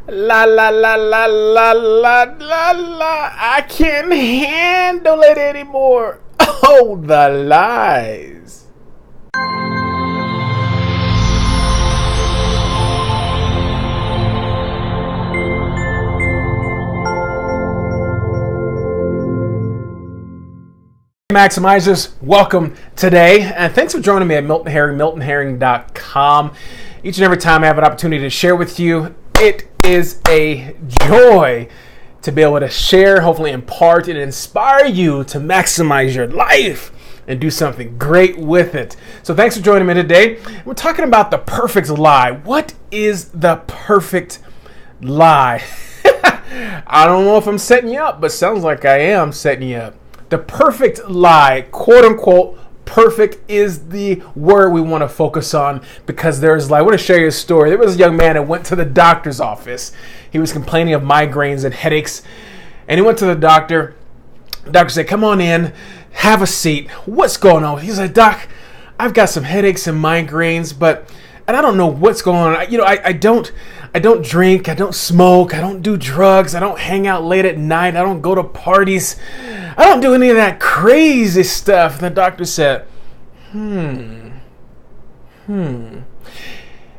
La la la la la la la la. I can't handle it anymore. Oh, the lies. Maximizers, welcome today, and thanks for joining me at Milton Herring, miltonherring.com. Each and every time I have an opportunity to share with you, it is a joy to be able to share, hopefully impart, and inspire you to maximize your life and do something great with it. So thanks for joining me today. We're talking about the perfect lie. What is the perfect lie? I don't know if I'm setting you up, but sounds like I am setting you up. The perfect lie, quote unquote, perfect is the word we want to focus on, because there's I want to share you a story. There was a young man that went to the doctor's office. He was complaining of migraines and headaches, and he went to the doctor. The doctor said, "Come on in, have a seat. What's going on?" He's like, "Doc, I've got some headaches and migraines, and I don't know what's going on. I don't drink, I don't smoke, I don't do drugs, I don't hang out late at night, I don't go to parties, I don't do any of that crazy stuff." And the doctor said, And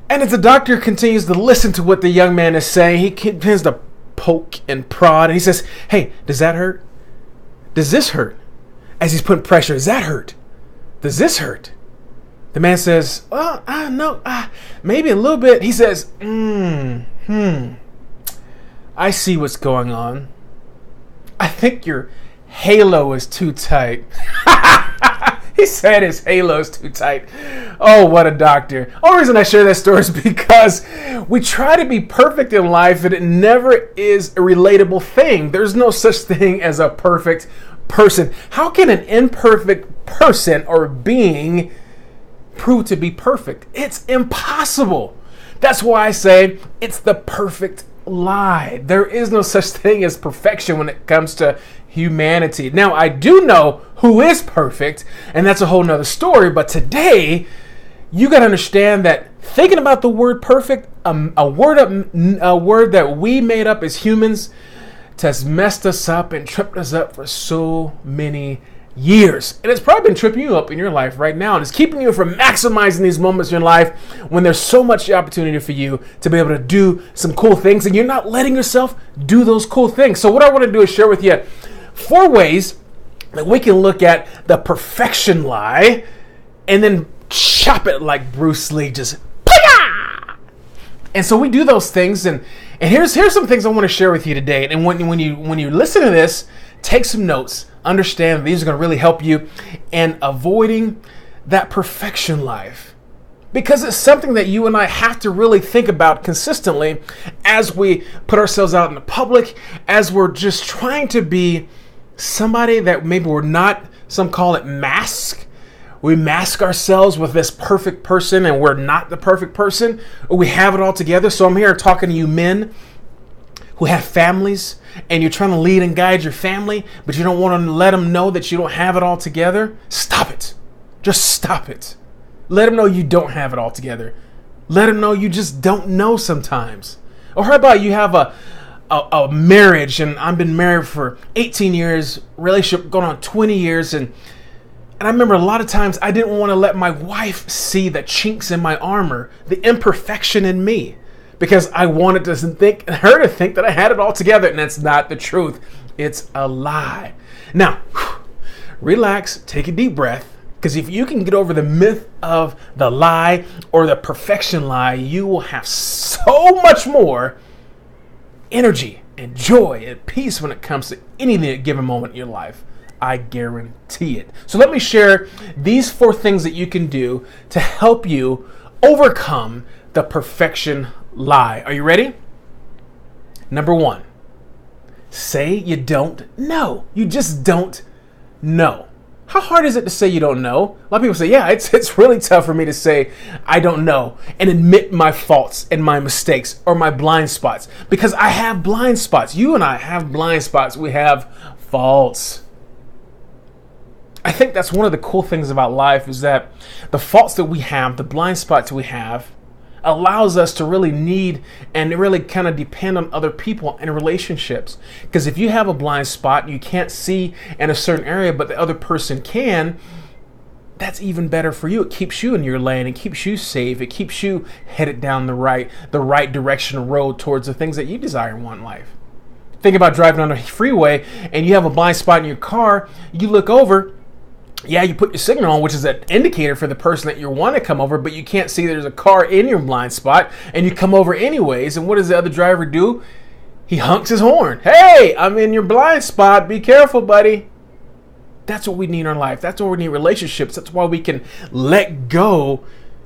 as the doctor continues to listen to what the young man is saying, he continues to poke and prod, and he says, "Hey, does that hurt? Does this hurt?" As he's putting pressure, "Does that hurt? Does this hurt?" The man says, "Well, no, maybe a little bit." He says, I see what's going on. I think your halo is too tight." He said his halo is too tight. Oh, what a doctor. The only reason I share that story is because we try to be perfect in life, and it never is a relatable thing. There's no such thing as a perfect person. How can an imperfect person or being prove to be perfect? It's impossible. That's why I say it's the perfect lie. There is no such thing as perfection when it comes to humanity. Now, I do know who is perfect, and that's a whole nother story, but today you got to understand that thinking about the word perfect, a word that we made up as humans, has messed us up and tripped us up for so many years. And it's probably been tripping you up in your life right now, and it's keeping you from maximizing these moments in your life when there's so much opportunity for you to be able to do some cool things, and you're not letting yourself do those cool things. So what I want to do is share with you 4 ways that we can look at the perfection lie and then chop it like Bruce Lee, just Pah! And so we do those things, and here's some things I want to share with you today. And when you listen to this, take some notes. Understand these are going to really help you in avoiding that perfection life, because it's something that you and I have to really think about consistently as we put ourselves out in the public, as we're just trying to be somebody that maybe we're not. Some call it mask. We mask ourselves with this perfect person, and we're not the perfect person, or we have it all together. So I'm here talking to you men who have families, and you're trying to lead and guide your family, but you don't want to let them know that you don't have it all together. Stop it. Just stop it. Let them know you don't have it all together. Let them know you just don't know sometimes. Or how about you have a marriage, and I've been married for 18 years, relationship going on 20 years, and I remember a lot of times I didn't want to let my wife see the chinks in my armor, the imperfection in me, because I wanted her to think that I had it all together, and that's not the truth. It's a lie. Now, relax, take a deep breath, because if you can get over the myth of the lie or the perfection lie, you will have so much more energy and joy and peace when it comes to any given moment in your life. I guarantee it. So let me share these 4 things that you can do to help you overcome the perfection lie. Are you ready? Number 1, say you don't know. You just don't know. How hard is it to say you don't know? A lot of people say, yeah, it's really tough for me to say I don't know and admit my faults and my mistakes or my blind spots, because I have blind spots. You and I have blind spots. We have faults. I think that's one of the cool things about life, is that the faults that we have, the blind spots we have, allows us to really need and really kind of depend on other people and relationships. Because if you have a blind spot, you can't see in a certain area, but the other person can, that's even better for you. It keeps you in your lane. It keeps you safe. It keeps you headed down the right direction road towards the things that you desire and want in life. Think about driving on a freeway and you have a blind spot in your car. You look over. Yeah, you put your signal on, which is an indicator for the person that you want to come over, but you can't see there's a car in your blind spot, and you come over anyways. And what does the other driver do? He honks his horn. Hey, I'm in your blind spot. Be careful, buddy. That's what we need in our life. That's what we need in relationships. That's why we can let go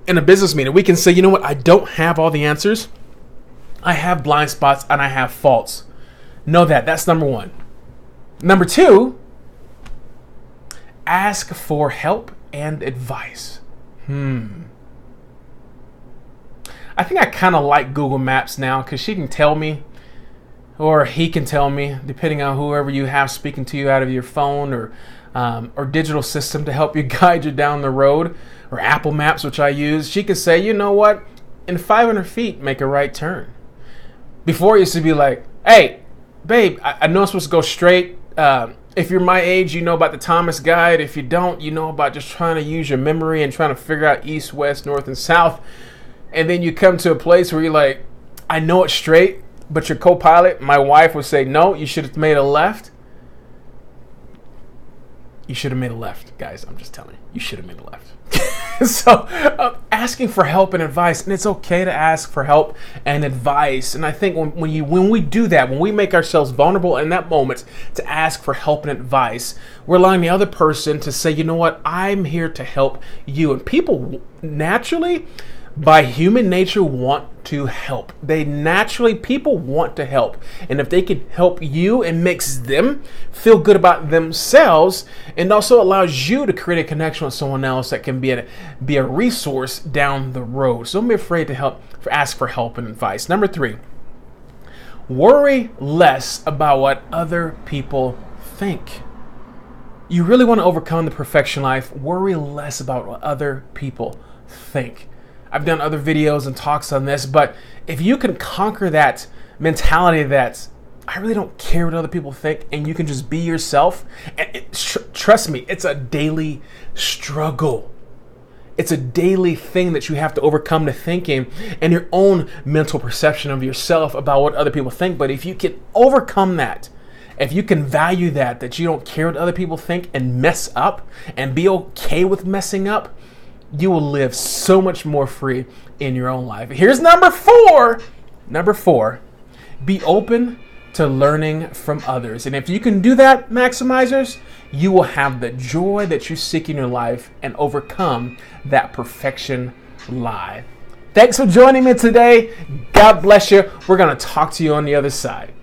in a business meeting. We can say, you know what? I don't have all the answers. I have blind spots and I have faults. Know that. That's number one. Number two, ask for help and advice. I think I kind of like Google Maps now because she can tell me, or he can tell me, depending on whoever you have speaking to you out of your phone or digital system to help you guide you down the road, or Apple Maps, which I use. She could say, you know what, in 500 feet, make a right turn. Before it used to be like, hey, babe, I know I'm supposed to go straight. If you're my age, you know about the Thomas Guide. If you don't, you know about just trying to use your memory and trying to figure out east, west, north, and south. And then you come to a place where you're like, I know it's straight, but your co-pilot, my wife, would say, no, you should have made a left. You should have made a left, guys. I'm just telling you. You should have made a left. So asking for help and advice, and it's okay to ask for help and advice. And I think when we do that, when we make ourselves vulnerable in that moment to ask for help and advice, we're allowing the other person to say, you know what, I'm here to help you. And people naturally, by human nature, want to help. People want to help. And if they can help you, it makes them feel good about themselves, and also allows you to create a connection with someone else that can be a resource down the road. So don't be afraid to ask for help and advice. Number three, worry less about what other people think. You really want to overcome the perfection life. Worry less about what other people think. I've done other videos and talks on this, but if you can conquer that mentality that I really don't care what other people think, and you can just be yourself, and trust me, it's a daily struggle. It's a daily thing that you have to overcome to thinking and your own mental perception of yourself about what other people think. But if you can overcome that, if you can value that you don't care what other people think and mess up and be okay with messing up, you will live so much more free in your own life. Here's number four. Number four, be open to learning from others. And if you can do that, maximizers, you will have the joy that you seek in your life and overcome that perfection lie. Thanks for joining me today. God bless you. We're going to talk to you on the other side.